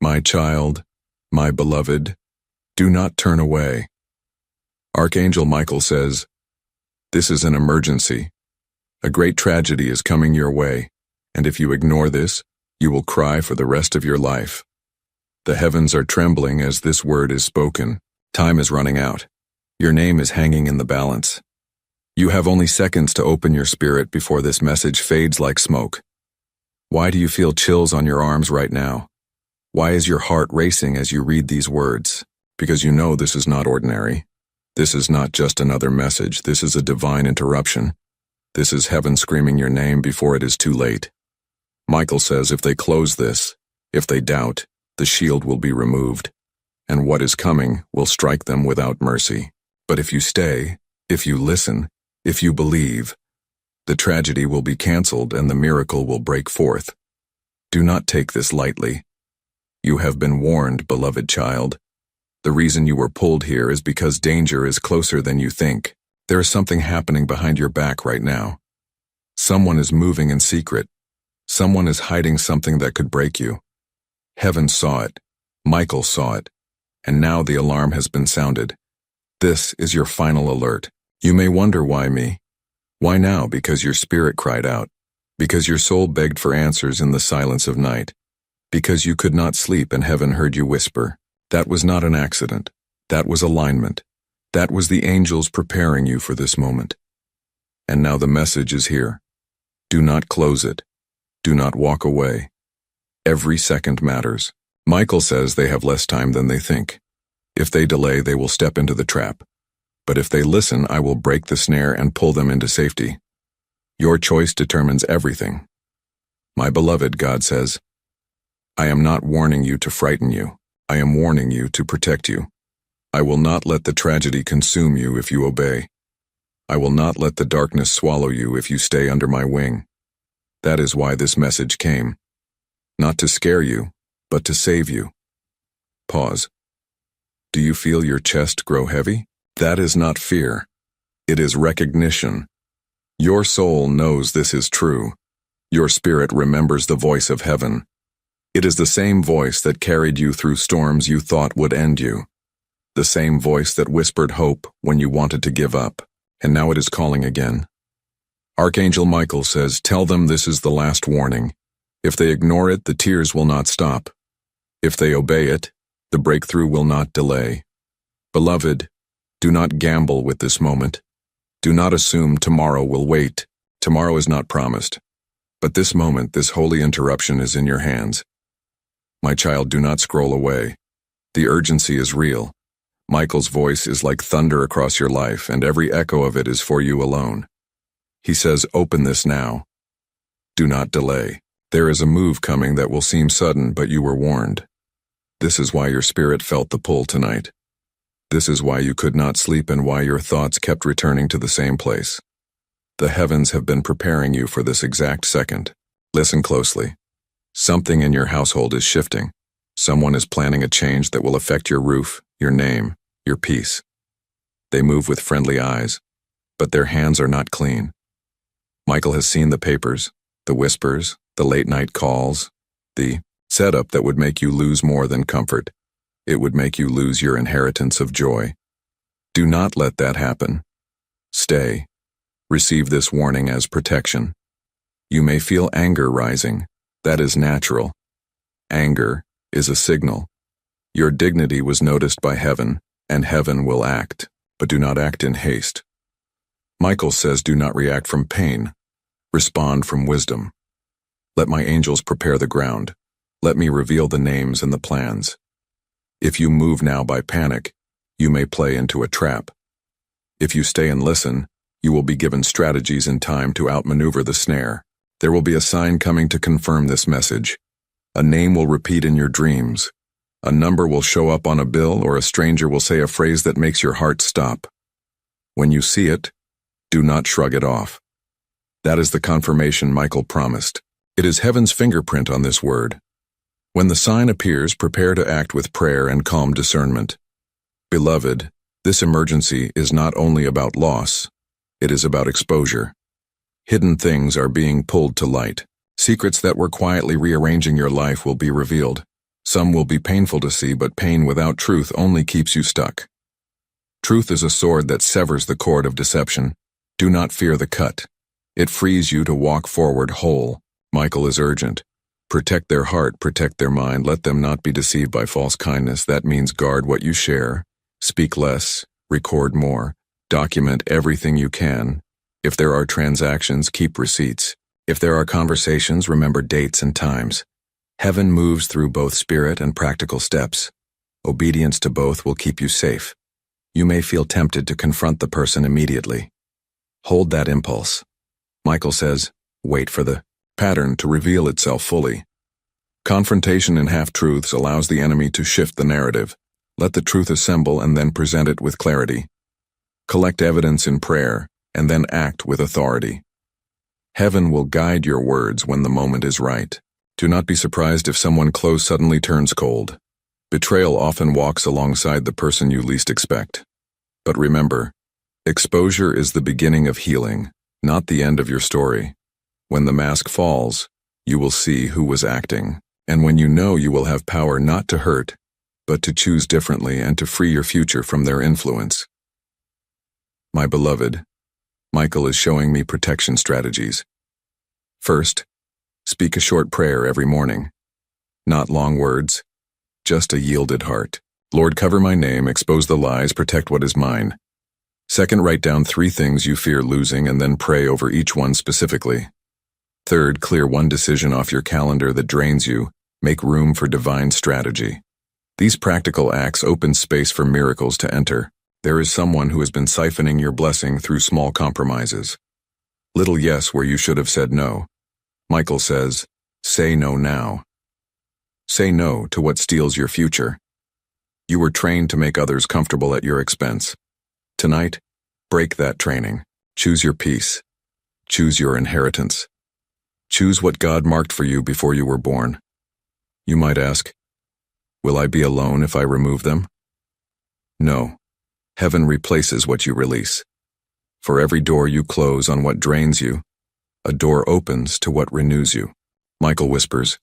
My child, my beloved, do not turn away. Archangel Michael says, "This is an emergency. A great tragedy is coming your way, and if you ignore this, you will cry for the rest of your life." The heavens are trembling as this word is spoken. Time is running out. Your name is hanging in the balance. You have only seconds to open your spirit before this message fades like smoke. Why do you feel chills on your arms right now? Why is your heart racing as you read these words? Because you know this is not ordinary. This is not just another message. This is a divine interruption. This is heaven screaming your name before it is too late. Michael says if they close this, if they doubt, the shield will be removed, and what is coming will strike them without mercy. But if you stay, if you listen, if you believe, the tragedy will be canceled and the miracle will break forth. Do not take this lightly. You have been warned, beloved child. The reason you were pulled here is because danger is closer than you think. There is something happening behind your back right now. Someone is moving in secret. Someone is hiding something that could break you. Heaven saw it. Michael saw it. And now the alarm has been sounded. This is your final alert. You may wonder why me. Why now? Because your spirit cried out. Because your soul begged for answers in the silence of night. Because you could not sleep and heaven heard you whisper. That was not an accident. That was alignment. That was the angels preparing you for this moment. And now the message is here. Do not close it. Do not walk away. Every second matters. Michael says they have less time than they think. If they delay, they will step into the trap. But if they listen, I will break the snare and pull them into safety. Your choice determines everything. My beloved, God says, I am not warning you to frighten you. I am warning you to protect you. I will not let the tragedy consume you if you obey. I will not let the darkness swallow you if you stay under my wing. That is why this message came. Not to scare you, but to save you. Pause. Do you feel your chest grow heavy? That is not fear. It is recognition. Your soul knows this is true. Your spirit remembers the voice of heaven. It is the same voice that carried you through storms you thought would end you. The same voice that whispered hope when you wanted to give up. And now it is calling again. Archangel Michael says, tell them this is the last warning. If they ignore it, the tears will not stop. If they obey it, the breakthrough will not delay. Beloved, do not gamble with this moment. Do not assume tomorrow will wait. Tomorrow is not promised. But this moment, this holy interruption is in your hands. My child, do not scroll away. The urgency is real. Michael's voice is like thunder across your life, and every echo of it is for you alone. He says, open this now. Do not delay. There is a move coming that will seem sudden, but you were warned. This is why your spirit felt the pull tonight. This is why you could not sleep and why your thoughts kept returning to the same place. The heavens have been preparing you for this exact second. Listen closely. Something in your household is shifting. Someone is planning a change that will affect your roof, your name, your peace. They move with friendly eyes, but their hands are not clean. Michael has seen the papers, the whispers, the late-night calls, the setup that would make you lose more than comfort. It would make you lose your inheritance of joy. Do not let that happen. Stay. Receive this warning as protection. You may feel anger rising. That is natural. Anger is a signal. Your dignity was noticed by heaven, and heaven will act, but do not act in haste. Michael says do not react from pain. Respond from wisdom. Let my angels prepare the ground. Let me reveal the names and the plans. If you move now by panic, you may play into a trap. If you stay and listen, you will be given strategies in time to outmaneuver the snare. There will be a sign coming to confirm this message. A name will repeat in your dreams. A number will show up on a bill, or a stranger will say a phrase that makes your heart stop. When you see it, do not shrug it off. That is the confirmation Michael promised. It is heaven's fingerprint on this word. When the sign appears, prepare to act with prayer and calm discernment. Beloved, this emergency is not only about loss, it is about exposure. Hidden things are being pulled to light. Secrets that were quietly rearranging your life will be revealed. Some will be painful to see, but pain without truth only keeps you stuck. Truth is a sword that severs the cord of deception. Do not fear the cut. It frees you to walk forward whole. Michael is urgent. Protect their heart, protect their mind. Let them not be deceived by false kindness. That means guard what you share. Speak less, record more. Document everything you can. If there are transactions, keep receipts. If there are conversations, remember dates and times. Heaven moves through both spirit and practical steps. Obedience to both will keep you safe. You may feel tempted to confront the person immediately. Hold that impulse. Michael says, wait for the pattern to reveal itself fully. Confrontation in half-truths allows the enemy to shift the narrative. Let the truth assemble and then present it with clarity. Collect evidence in prayer and then act with authority. Heaven will guide your words when the moment is right. Do not be surprised if someone close suddenly turns cold. Betrayal often walks alongside the person you least expect. But remember, exposure is the beginning of healing, not the end of your story. When the mask falls, you will see who was acting, and when you know, you will have power not to hurt, but to choose differently and to free your future from their influence. My beloved, Michael is showing me protection strategies. First, speak a short prayer every morning. Not long words, just a yielded heart. Lord, cover my name, expose the lies, protect what is mine. Second, write down 3 things you fear losing and then pray over each one specifically. Third, clear one decision off your calendar that drains you. Make room for divine strategy. These practical acts open space for miracles to enter. There is someone who has been siphoning your blessing through small compromises. Little yes where you should have said no. Michael says, say no now. Say no to what steals your future. You were trained to make others comfortable at your expense. Tonight, break that training. Choose your peace. Choose your inheritance. Choose what God marked for you before you were born. You might ask, will I be alone if I remove them? No. Heaven replaces what you release. For every door you close on what drains you, a door opens to what renews you. Michael whispers,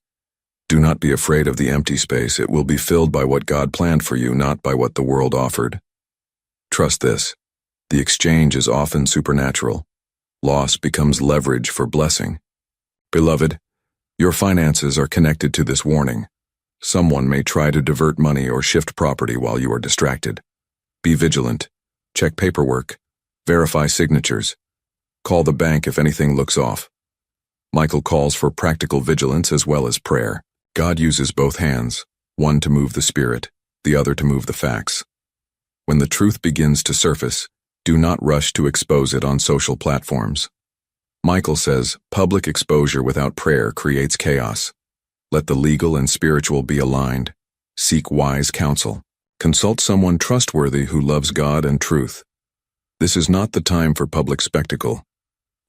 do not be afraid of the empty space. It will be filled by what God planned for you, not by what the world offered. Trust this. The exchange is often supernatural. Loss becomes leverage for blessing. Beloved, your finances are connected to this warning. Someone may try to divert money or shift property while you are distracted. Be vigilant. Check paperwork. Verify signatures. Call the bank if anything looks off. Michael calls for practical vigilance as well as prayer. God uses both hands, one to move the spirit, the other to move the facts. When the truth begins to surface, do not rush to expose it on social platforms. Michael says, public exposure without prayer creates chaos. Let the legal and spiritual be aligned. Seek wise counsel. Consult someone trustworthy who loves God and truth. This is not the time for public spectacle.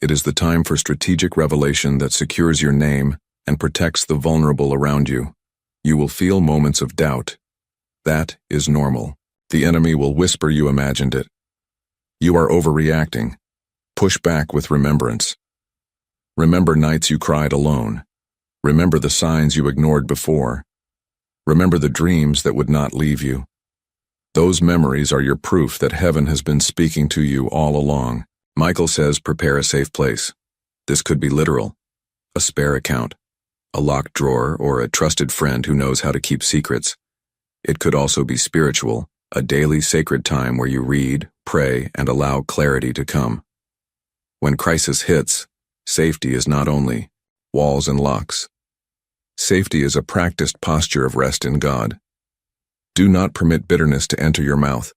It is the time for strategic revelation that secures your name and protects the vulnerable around you. You will feel moments of doubt. That is normal. The enemy will whisper you imagined it. You are overreacting. Push back with remembrance. Remember nights you cried alone. Remember the signs you ignored before. Remember the dreams that would not leave you. Those memories are your proof that heaven has been speaking to you all along. Michael says prepare a safe place. This could be literal. A spare account, a locked drawer, or a trusted friend who knows how to keep secrets. It could also be spiritual, a daily sacred time where you read, pray, and allow clarity to come. When crisis hits, safety is not only walls and locks. Safety is a practiced posture of rest in God. Do not permit bitterness to enter your mouth.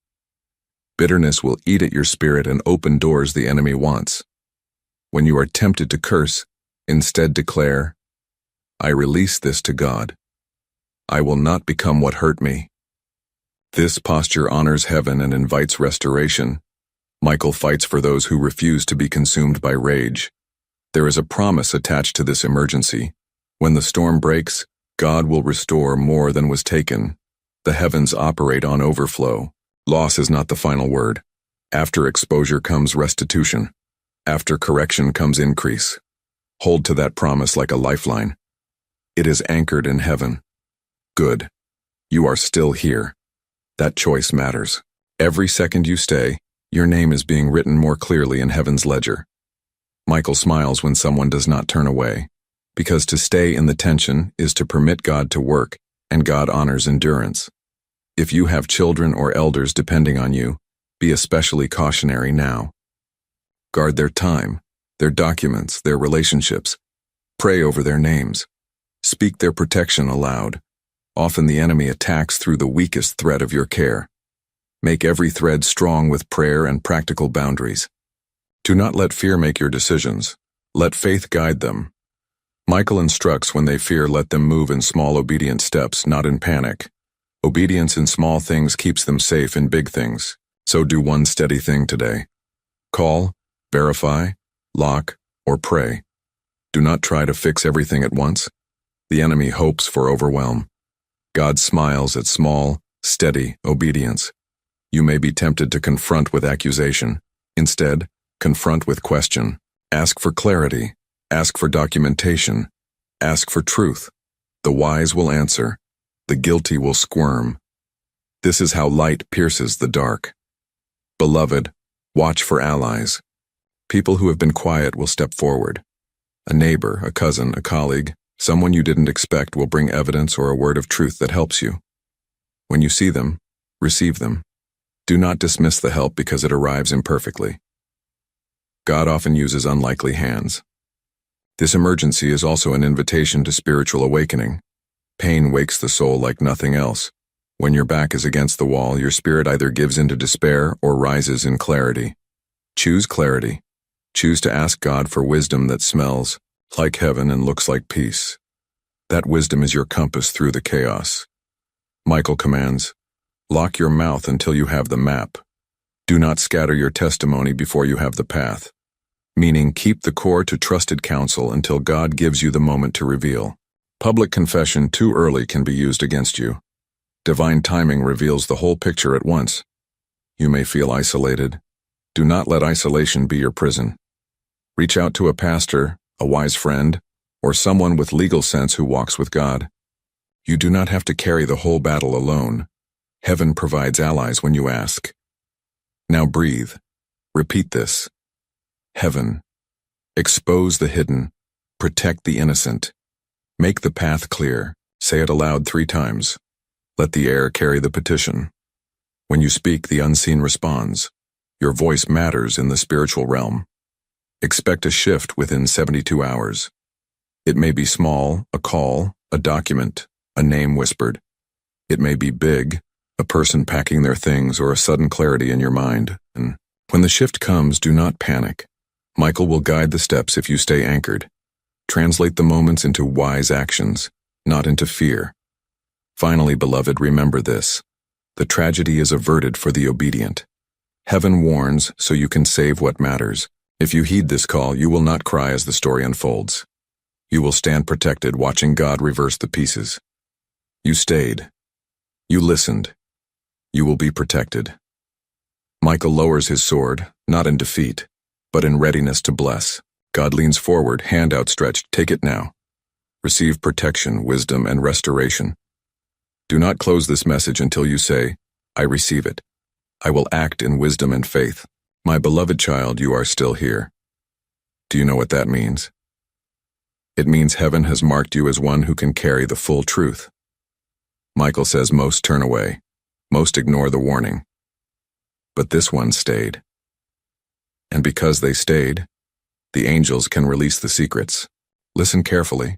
Bitterness will eat at your spirit and open doors the enemy wants. When you are tempted to curse, instead declare, I release this to God. I will not become what hurt me. This posture honors heaven and invites restoration. Michael fights for those who refuse to be consumed by rage. There is a promise attached to this emergency. When the storm breaks, God will restore more than was taken. The heavens operate on overflow. Loss is not the final word. After exposure comes restitution. After correction comes increase. Hold to that promise like a lifeline. It is anchored in heaven. Good. You are still here. That choice matters. Every second you stay, your name is being written more clearly in heaven's ledger. Michael smiles when someone does not turn away, because to stay in the tension is to permit God to work, and God honors endurance. If you have children or elders depending on you, be especially cautionary now. Guard their time, their documents, their relationships. Pray over their names. Speak their protection aloud. Often the enemy attacks through the weakest thread of your care. Make every thread strong with prayer and practical boundaries. Do not let fear make your decisions. Let faith guide them. Michael instructs when they fear, let them move in small obedient steps, not in panic. Obedience in small things keeps them safe in big things. So do one steady thing today. Call, verify, lock, or pray. Do not try to fix everything at once. The enemy hopes for overwhelm. God smiles at small, steady obedience. You may be tempted to confront with accusation. Instead, confront with question. Ask for clarity. Ask for documentation. Ask for truth. The wise will answer. The guilty will squirm. This is how light pierces the dark. Beloved, watch for allies. People who have been quiet will step forward. A neighbor, a cousin, a colleague, someone you didn't expect will bring evidence or a word of truth that helps you. When you see them, receive them. Do not dismiss the help because it arrives imperfectly. God often uses unlikely hands. This emergency is also an invitation to spiritual awakening. Pain wakes the soul like nothing else. When your back is against the wall, your spirit either gives into despair or rises in clarity. Choose clarity. Choose to ask God for wisdom that smells like heaven and looks like peace. That wisdom is your compass through the chaos. Michael commands, lock your mouth until you have the map. Do not scatter your testimony before you have the path. Meaning, keep the core to trusted counsel until God gives you the moment to reveal. Public confession too early can be used against you. Divine timing reveals the whole picture at once. You may feel isolated. Do not let isolation be your prison. Reach out to a pastor, a wise friend, or someone with legal sense who walks with God. You do not have to carry the whole battle alone. Heaven provides allies when you ask. Now breathe. Repeat this. Heaven, expose the hidden, protect the innocent. Make the path clear. Say it aloud 3 times. Let the air carry the petition. When you speak, the unseen responds. Your voice matters in the spiritual realm. Expect a shift within 72 hours. It may be small, a call, a document, a name whispered. It may be big, a person packing their things or a sudden clarity in your mind. And when the shift comes, do not panic. Michael will guide the steps if you stay anchored. Translate the moments into wise actions, not into fear. Finally, beloved, remember this. The tragedy is averted for the obedient. Heaven warns so you can save what matters. If you heed this call, you will not cry as the story unfolds. You will stand protected, watching God reverse the pieces. You stayed. You listened. You will be protected. Michael lowers his sword, not in defeat, but in readiness to bless. God leans forward, hand outstretched. Take it now. Receive protection, wisdom, and restoration. Do not close this message until you say, I receive it. I will act in wisdom and faith. My beloved child, you are still here. Do you know what that means? It means heaven has marked you as one who can carry the full truth. Michael says most turn away. Most ignore the warning. But this one stayed. And because they stayed, the angels can release the secrets. Listen carefully.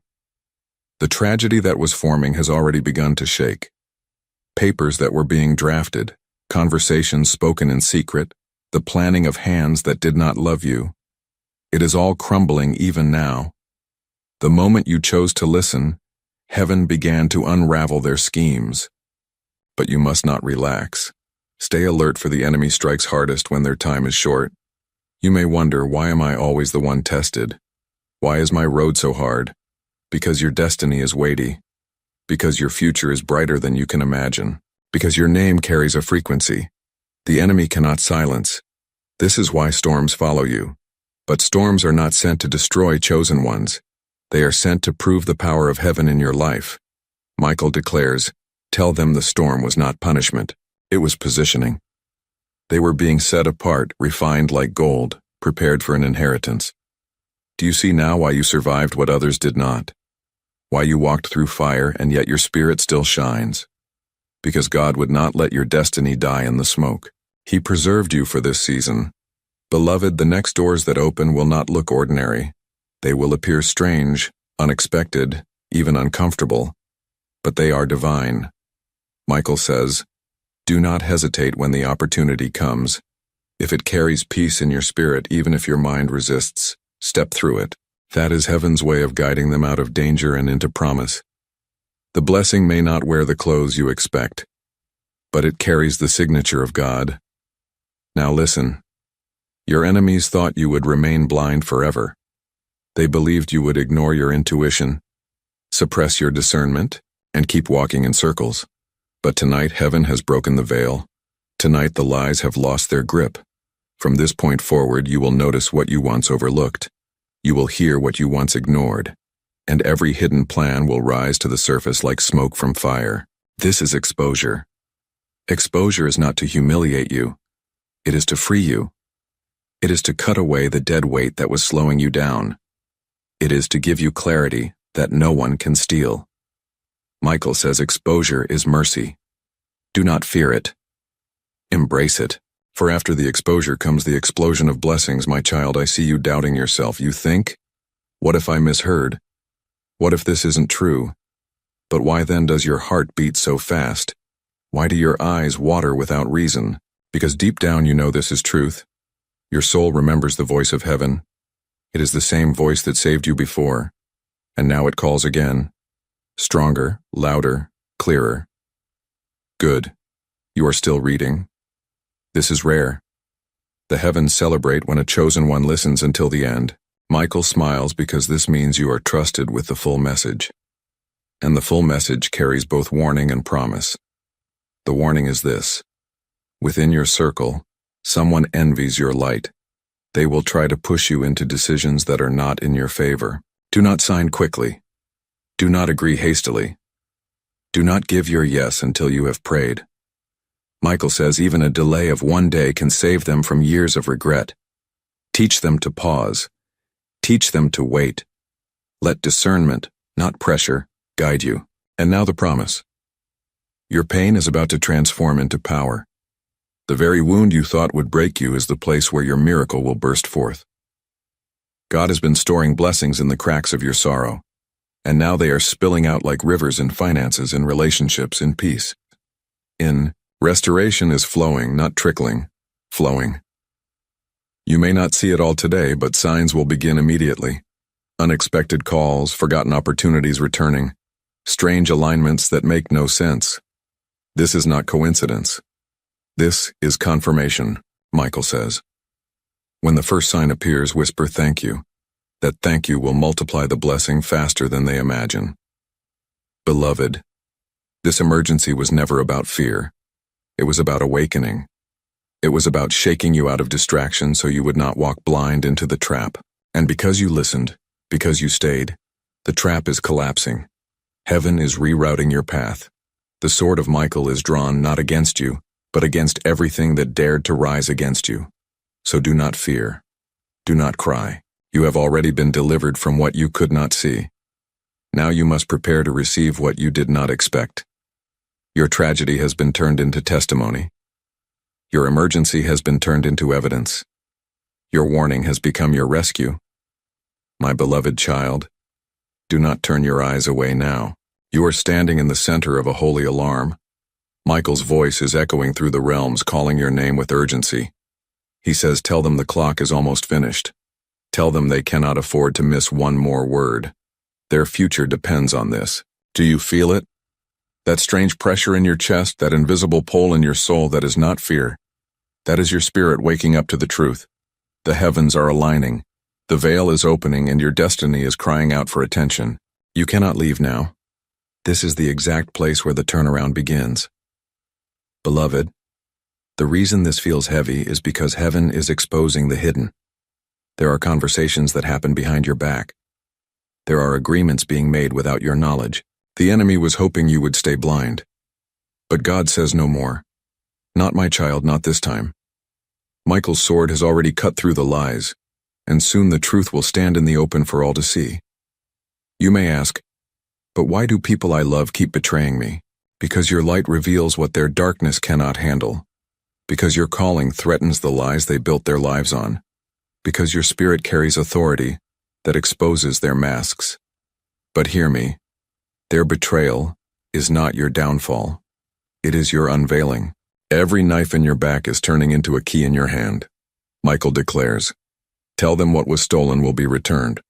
The tragedy that was forming has already begun to shake. Papers that were being drafted, conversations spoken in secret, the planning of hands that did not love you. It is all crumbling even now. The moment you chose to listen, heaven began to unravel their schemes. But you must not relax. Stay alert, for the enemy strikes hardest when their time is short. You may wonder, why am I always the one tested? Why is my road so hard? Because your destiny is weighty. Because your future is brighter than you can imagine. Because your name carries a frequency the enemy cannot silence. This is why storms follow you. But storms are not sent to destroy chosen ones. They are sent to prove the power of heaven in your life. Michael declares, tell them the storm was not punishment, it was positioning. They were being set apart, refined like gold, prepared for an inheritance. Do you see now why you survived what others did not? Why you walked through fire and yet your spirit still shines? Because God would not let your destiny die in the smoke. He preserved you for this season. Beloved, the next doors that open will not look ordinary. They will appear strange, unexpected, even uncomfortable, but they are divine. Michael says, do not hesitate when the opportunity comes. If it carries peace in your spirit, even if your mind resists, step through it. That is heaven's way of guiding them out of danger and into promise. The blessing may not wear the clothes you expect, but it carries the signature of God. Now listen. Your enemies thought you would remain blind forever. They believed you would ignore your intuition, suppress your discernment, and keep walking in circles. But tonight heaven has broken the veil. Tonight the lies have lost their grip. From this point forward you will notice what you once overlooked. You will hear what you once ignored. And every hidden plan will rise to the surface like smoke from fire. This is exposure. Exposure is not to humiliate you. It is to free you. It is to cut away the dead weight that was slowing you down. It is to give you clarity that no one can steal. Michael says exposure is mercy. Do not fear it. Embrace it. For after the exposure comes the explosion of blessings. My child, I see you doubting yourself. You think, what if I misheard? What if this isn't true? But why then does your heart beat so fast? Why do your eyes water without reason? Because deep down you know this is truth. Your soul remembers the voice of heaven. It is the same voice that saved you before, and now it calls again. Stronger, louder, clearer. Good. You are still reading. This is rare. The heavens celebrate when a chosen one listens until the end. Michael smiles because this means you are trusted with the full message. And the full message carries both warning and promise. The warning is this. Within your circle, someone envies your light. They will try to push you into decisions that are not in your favor. Do not sign quickly. Do not agree hastily. Do not give your yes until you have prayed. Michael says even a delay of one day can save them from years of regret. Teach them to pause. Teach them to wait. Let discernment, not pressure, guide you. And now the promise. Your pain is about to transform into power. The very wound you thought would break you is the place where your miracle will burst forth. God has been storing blessings in the cracks of your sorrow, and now they are spilling out like rivers in finances, in relationships, in peace. Restoration is flowing, not trickling, flowing. You may not see it all today, but signs will begin immediately. Unexpected calls, forgotten opportunities returning, strange alignments that make no sense. This is not coincidence. This is confirmation, Michael says. When the first sign appears, whisper thank you. That thank you will multiply the blessing faster than they imagine. Beloved, this emergency was never about fear. It was about awakening. It was about shaking you out of distraction so you would not walk blind into the trap. And because you listened, because you stayed, the trap is collapsing. Heaven is rerouting your path. The sword of Michael is drawn not against you, but against everything that dared to rise against you. So do not fear. Do not cry. You have already been delivered from what you could not see. Now you must prepare to receive what you did not expect. Your tragedy has been turned into testimony. Your emergency has been turned into evidence. Your warning has become your rescue. My beloved child, do not turn your eyes away now. You are standing in the center of a holy alarm. Michael's voice is echoing through the realms, calling your name with urgency. He says, tell them the clock is almost finished. Tell them they cannot afford to miss one more word. Their future depends on this. Do you feel it? That strange pressure in your chest, that invisible pull in your soul, that is not fear. That is your spirit waking up to the truth. The heavens are aligning. The veil is opening and your destiny is crying out for attention. You cannot leave now. This is the exact place where the turnaround begins. Beloved, the reason this feels heavy is because heaven is exposing the hidden. There are conversations that happen behind your back. There are agreements being made without your knowledge. The enemy was hoping you would stay blind. But God says no more. Not my child, not this time. Michael's sword has already cut through the lies, and soon the truth will stand in the open for all to see. You may ask, but why do people I love keep betraying me? Because your light reveals what their darkness cannot handle. Because your calling threatens the lies they built their lives on. Because your spirit carries authority that exposes their masks. But hear me, their betrayal is not your downfall. It is your unveiling. Every knife in your back is turning into a key in your hand. Michael declares, tell them what was stolen will be returned.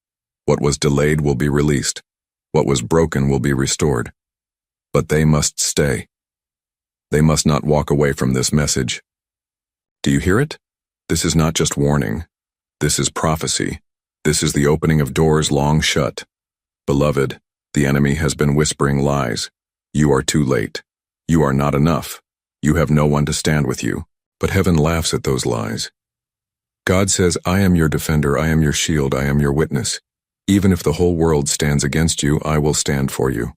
What was delayed will be released. What was broken will be restored. But they must stay. They must not walk away from this message. Do you hear it? This is not just warning. This is prophecy. This is the opening of doors long shut. Beloved, the enemy has been whispering lies. You are too late. You are not enough. You have no one to stand with you. But heaven laughs at those lies. God says, I am your defender, I am your shield, I am your witness. Even if the whole world stands against you, I will stand for you.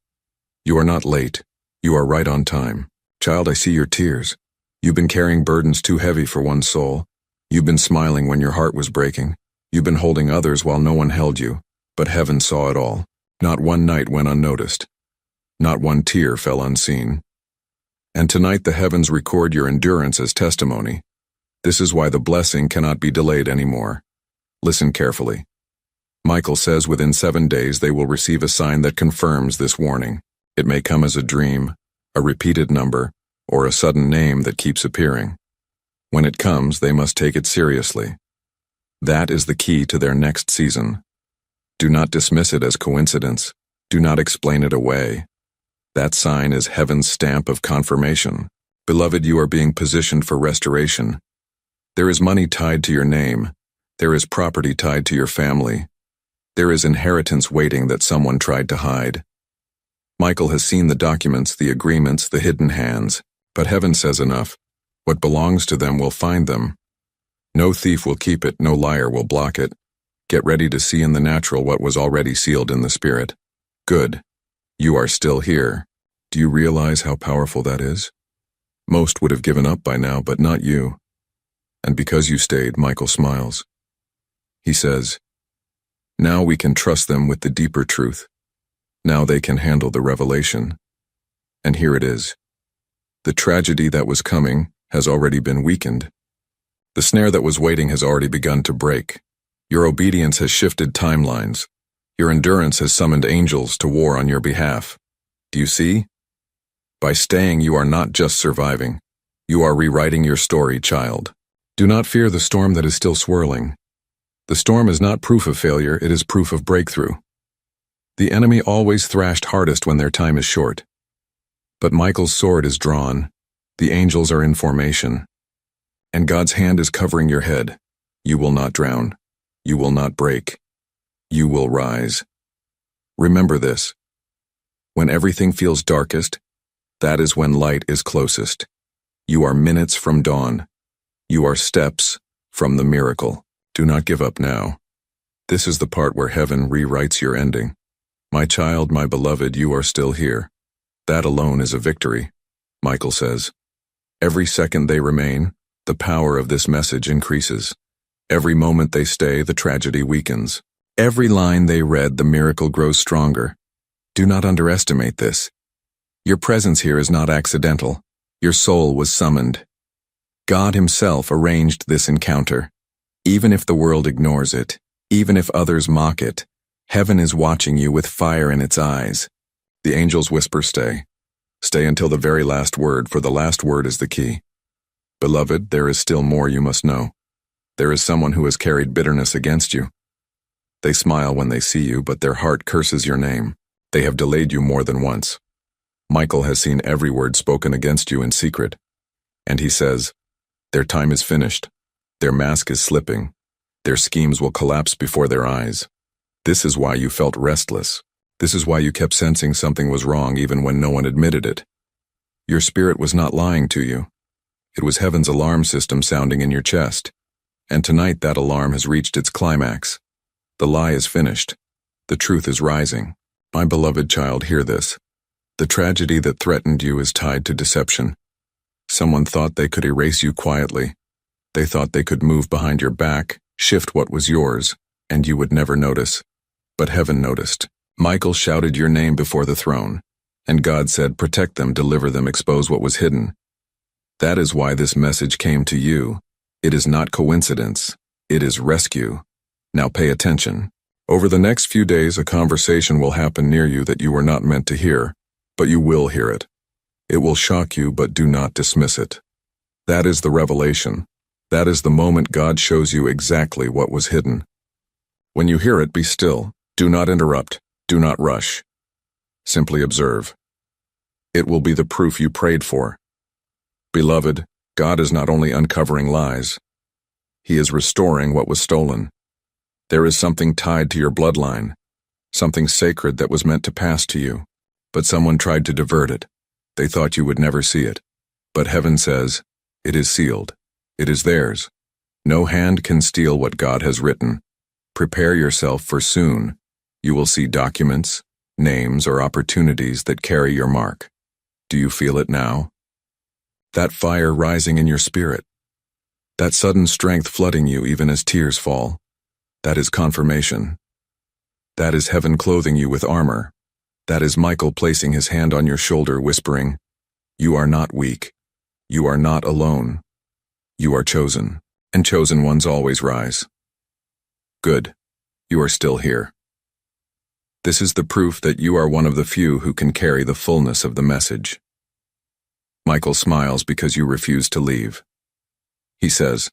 You are not late. You are right on time. Child, I see your tears. You've been carrying burdens too heavy for one soul. You've been smiling when your heart was breaking. You've been holding others while no one held you. But heaven saw it all. Not one night went unnoticed. Not one tear fell unseen. And tonight the heavens record your endurance as testimony. This is why the blessing cannot be delayed anymore. Listen carefully. Michael says within 7 days they will receive a sign that confirms this warning. It may come as a dream, a repeated number, or a sudden name that keeps appearing. When it comes, they must take it seriously. That is the key to their next season. Do not dismiss it as coincidence. Do not explain it away. That sign is heaven's stamp of confirmation. Beloved, you are being positioned for restoration. There is money tied to your name. There is property tied to your family. There is inheritance waiting that someone tried to hide. Michael has seen the documents, the agreements, the hidden hands. But heaven says enough. What belongs to them will find them. No thief will keep it, no liar will block it. Get ready to see in the natural what was already sealed in the spirit. Good. You are still here. Do you realize how powerful that is? Most would have given up by now, but not you. And because you stayed, Michael smiles. He says, now we can trust them with the deeper truth. Now they can handle the revelation. And here it is. The tragedy that was coming has already been weakened. The snare that was waiting has already begun to break. Your obedience has shifted timelines. Your endurance has summoned angels to war on your behalf. Do you see? By staying, you are not just surviving. You are rewriting your story, child. Do not fear the storm that is still swirling. The storm is not proof of failure, it is proof of breakthrough. The enemy always thrashed hardest when their time is short. But Michael's sword is drawn. The angels are in formation. And God's hand is covering your head. You will not drown. You will not break. You will rise. Remember this. When everything feels darkest, that is when light is closest. You are minutes from dawn. You are steps from the miracle. Do not give up now. This is the part where heaven rewrites your ending. My child, my beloved, you are still here. That alone is a victory, Michael says. Every second they remain, the power of this message increases. Every moment they stay, the tragedy weakens. Every line they read, the miracle grows stronger. Do not underestimate this. Your presence here is not accidental. Your soul was summoned. God Himself arranged this encounter. Even if the world ignores it, even if others mock it, heaven is watching you with fire in its eyes. The angels whisper, stay. Stay until the very last word, for the last word is the key. Beloved, there is still more you must know. There is someone who has carried bitterness against you. They smile when they see you, but their heart curses your name. They have delayed you more than once. Michael has seen every word spoken against you in secret. And he says, their time is finished. Their mask is slipping. Their schemes will collapse before their eyes. This is why you felt restless. This is why you kept sensing something was wrong even when no one admitted it. Your spirit was not lying to you. It was heaven's alarm system sounding in your chest. And tonight that alarm has reached its climax. The lie is finished. The truth is rising. My beloved child, hear this. The tragedy that threatened you is tied to deception. Someone thought they could erase you quietly. They thought they could move behind your back, shift what was yours, and you would never notice. But heaven noticed. Michael shouted your name before the throne, and God said, protect them, deliver them, expose what was hidden. That is why this message came to you. It is not coincidence. It is rescue. Now pay attention. Over the next few days, a conversation will happen near you that you were not meant to hear, but you will hear it. It will shock you, but do not dismiss it. That is the revelation. That is the moment God shows you exactly what was hidden. When you hear it, be still. Do not interrupt. Do not rush. Simply observe. It will be the proof you prayed for. Beloved, God is not only uncovering lies, He is restoring what was stolen. There is something tied to your bloodline, something sacred that was meant to pass to you, but someone tried to divert it. They thought you would never see it. But heaven says, it is sealed. It is theirs. No hand can steal what God has written. Prepare yourself, for soon you will see documents, names, or opportunities that carry your mark. Do you feel it now? That fire rising in your spirit. That sudden strength flooding you even as tears fall. That is confirmation. That is heaven clothing you with armor. That is Michael placing his hand on your shoulder, whispering, you are not weak. You are not alone. You are chosen, and chosen ones always rise. Good. You are still here. This is the proof that you are one of the few who can carry the fullness of the message. Michael smiles because you refuse to leave. He says,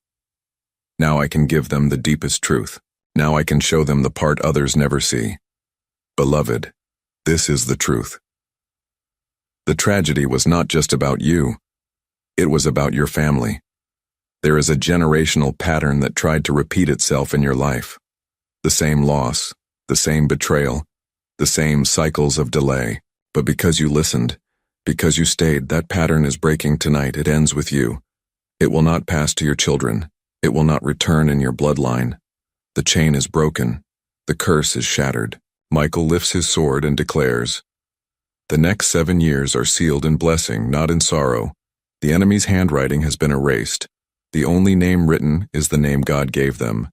now I can give them the deepest truth. Now I can show them the part others never see. Beloved, this is the truth. The tragedy was not just about you. It was about your family. There is a generational pattern that tried to repeat itself in your life. The same loss, the same betrayal, the same cycles of delay. But because you listened, because you stayed, that pattern is breaking tonight. It ends with you. It will not pass to your children. It will not return in your bloodline. The chain is broken. The curse is shattered. Michael lifts his sword and declares, the next 7 years are sealed in blessing, not in sorrow. The enemy's handwriting has been erased. The only name written is the name God gave them.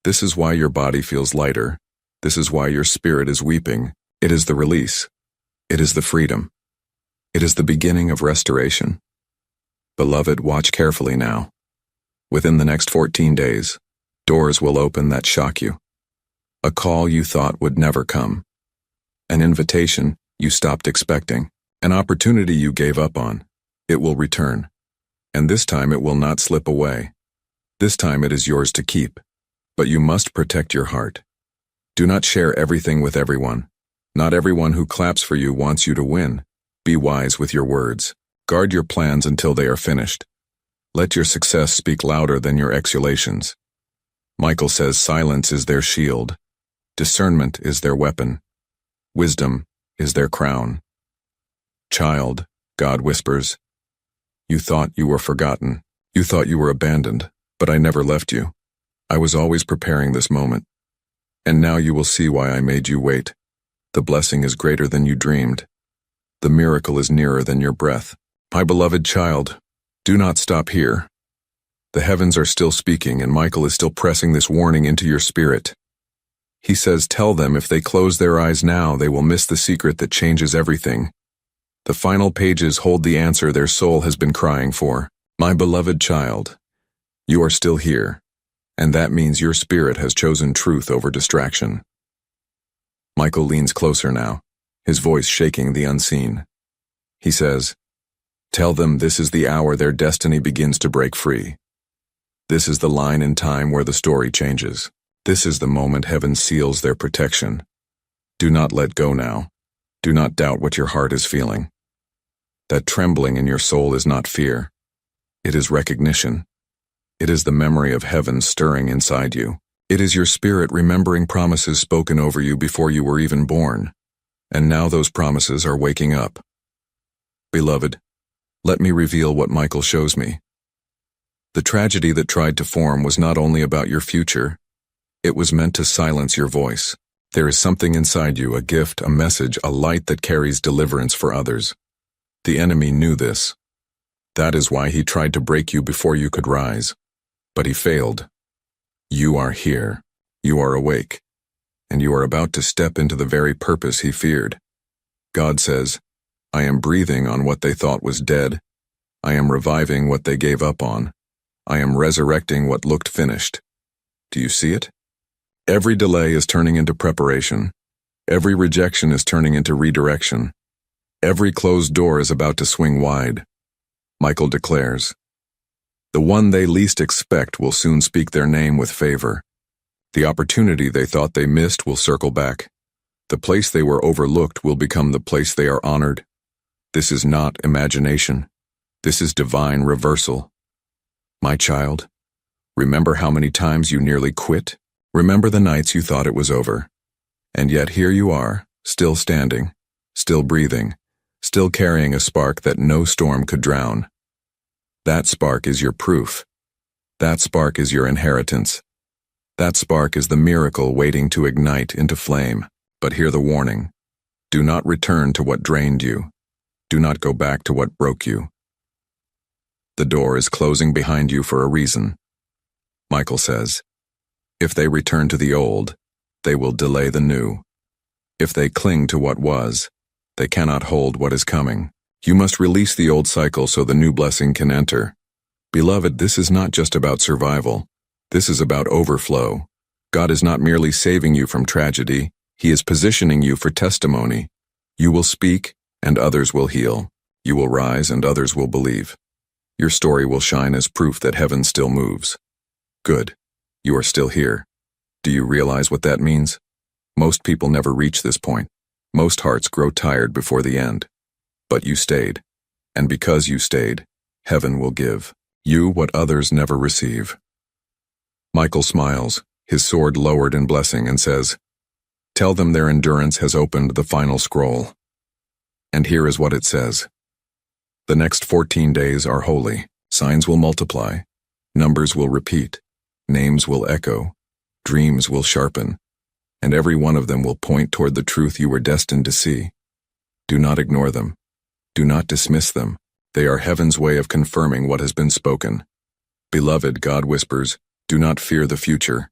This is why your body feels lighter. This is why your spirit is weeping. It is the release. It is the freedom. It is the beginning of restoration. Beloved, watch carefully now. Within the next 14 days, doors will open that shock you. A call you thought would never come. An invitation you stopped expecting. An opportunity you gave up on. It will return. And this time it will not slip away. This time it is yours to keep. But you must protect your heart. Do not share everything with everyone. Not everyone who claps for you wants you to win. Be wise with your words. Guard your plans until they are finished. Let your success speak louder than your exhalations. Michael says silence is their shield. Discernment is their weapon. Wisdom is their crown. Child, God whispers, you thought you were forgotten. You thought you were abandoned, but I never left you. I was always preparing this moment. And now you will see why I made you wait. The blessing is greater than you dreamed. The miracle is nearer than your breath. My beloved child, do not stop here. The heavens are still speaking, and Michael is still pressing this warning into your spirit. He says, tell them if they close their eyes now, they will miss the secret that changes everything. The final pages hold the answer their soul has been crying for. My beloved child, you are still here, and that means your spirit has chosen truth over distraction. Michael leans closer now, his voice shaking the unseen. He says, tell them this is the hour their destiny begins to break free. This is the line in time where the story changes. This is the moment heaven seals their protection. Do not let go now. Do not doubt what your heart is feeling. That trembling in your soul is not fear. It is recognition. It is the memory of heaven stirring inside you. It is your spirit remembering promises spoken over you before you were even born. And now those promises are waking up. Beloved, let me reveal what Michael shows me. The tragedy that tried to form was not only about your future, it was meant to silence your voice. There is something inside you, a gift, a message, a light that carries deliverance for others. The enemy knew this. That is why he tried to break you before you could rise. But he failed. You are here. You are awake. And you are about to step into the very purpose he feared. God says, I am breathing on what they thought was dead. I am reviving what they gave up on. I am resurrecting what looked finished. Do you see it? Every delay is turning into preparation. Every rejection is turning into redirection. Every closed door is about to swing wide. Michael declares, the one they least expect will soon speak their name with favor. The opportunity they thought they missed will circle back. The place they were overlooked will become the place they are honored. This is not imagination. This is divine reversal. My child, remember how many times you nearly quit? Remember the nights you thought it was over. And yet here you are, still standing, still breathing, still carrying a spark that no storm could drown. That spark is your proof. That spark is your inheritance. That spark is the miracle waiting to ignite into flame. But hear the warning. Do not return to what drained you. Do not go back to what broke you. The door is closing behind you for a reason. Michael says, if they return to the old, they will delay the new. If they cling to what was, they cannot hold what is coming. You must release the old cycle so the new blessing can enter. Beloved, this is not just about survival. This is about overflow. God is not merely saving you from tragedy. He is positioning you for testimony. You will speak, and others will heal. You will rise, and others will believe. Your story will shine as proof that heaven still moves. Good. You are still here. Do you realize what that means? Most people never reach this point. Most hearts grow tired before the end. But you stayed. And because you stayed, heaven will give you what others never receive. Michael smiles, his sword lowered in blessing, and says, tell them their endurance has opened the final scroll. And here is what it says. The next 14 days are holy. Signs will multiply. Numbers will repeat. Names will echo. Dreams will sharpen. And every one of them will point toward the truth you were destined to see. Do not ignore them. Do not dismiss them. They are heaven's way of confirming what has been spoken. Beloved, God whispers, do not fear the future.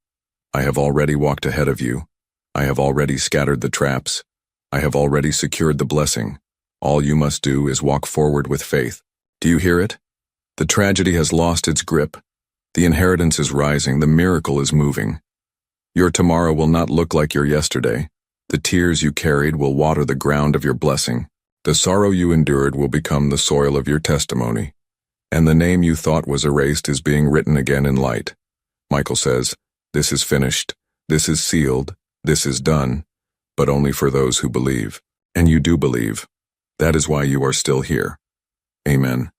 I have already walked ahead of you. I have already scattered the traps. I have already secured the blessing. All you must do is walk forward with faith. Do you hear it? The tragedy has lost its grip. The inheritance is rising. The miracle is moving. Your tomorrow will not look like your yesterday. The tears you carried will water the ground of your blessing. The sorrow you endured will become the soil of your testimony. And the name you thought was erased is being written again in light. Michael says, this is finished. This is sealed. This is done. But only for those who believe. And you do believe. That is why you are still here. Amen.